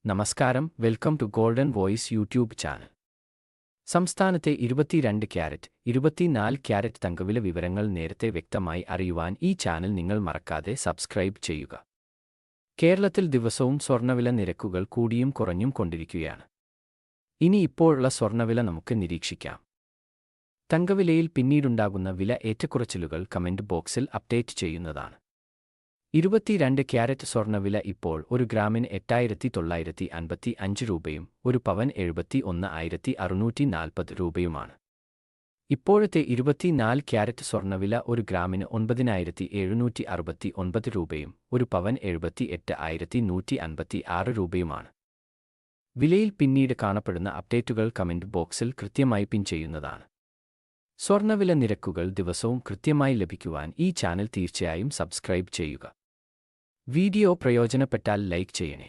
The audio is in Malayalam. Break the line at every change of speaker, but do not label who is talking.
നമസ്കാരം, welcome to golden voice YouTube channel. സംസ്ഥാനത്തെ 22 ക്യാരറ്റ്, 24 ക്യാരറ്റ് തങ്കവില വിവരങ്ങൾ നേരത്തെ വ്യക്തമായി അറിയുവാൻ ഈ ചാനൽ നിങ്ങൾ മറക്കാതെ സബ്സ്ക്രൈബ് ചെയ്യുക. കേരളത്തിൽ ദിവസവും സ്വർണ്ണവില നിരക്കുകൾ കൂടിയും കുറഞ്ഞും കൊണ്ടിരിക്കുകയാണ്. ഇനി ഇപ്പോഴുള്ള സ്വർണ്ണവില നമുക്ക് നിരീക്ഷിക്കാം. തങ്കവിലയിൽ പിന്നീടുണ്ടാകുന്ന വില ഏറ്റക്കുറച്ചിലുകൾ കമന്റ് ബോക്സിൽ അപ്ഡേറ്റ് ചെയ്യുന്നതാണ്. 22 ക്യാരറ്റ് സ്വർണ്ണവില ഇപ്പോൾ ഒരു ഗ്രാമിന് 8,955 രൂപയും ഒരു പവൻ 71,640 രൂപയുമാണ്. ഇപ്പോഴത്തെ 24 ക്യാരറ്റ് സ്വർണ്ണവില ഒരു ഗ്രാമിന് 9,769 രൂപയും ഒരു പവൻ 78,156 രൂപയുമാണ്. വിലയിൽ പിന്നീട് കാണപ്പെടുന്ന അപ്ഡേറ്റുകൾ കമന്റ് ബോക്സിൽ കൃത്യമായി പിൻ ചെയ്യുന്നതാണ്. സ്വർണ്ണവില നിരക്കുകൾ ദിവസവും കൃത്യമായി ലഭിക്കുവാൻ ഈ ചാനൽ തീർച്ചയായും സബ്സ്ക്രൈബ് ചെയ്യുക. വീഡിയോ പ്രയോജനപ്പെട്ടാൽ ലൈക്ക് ചെയ്യണേ.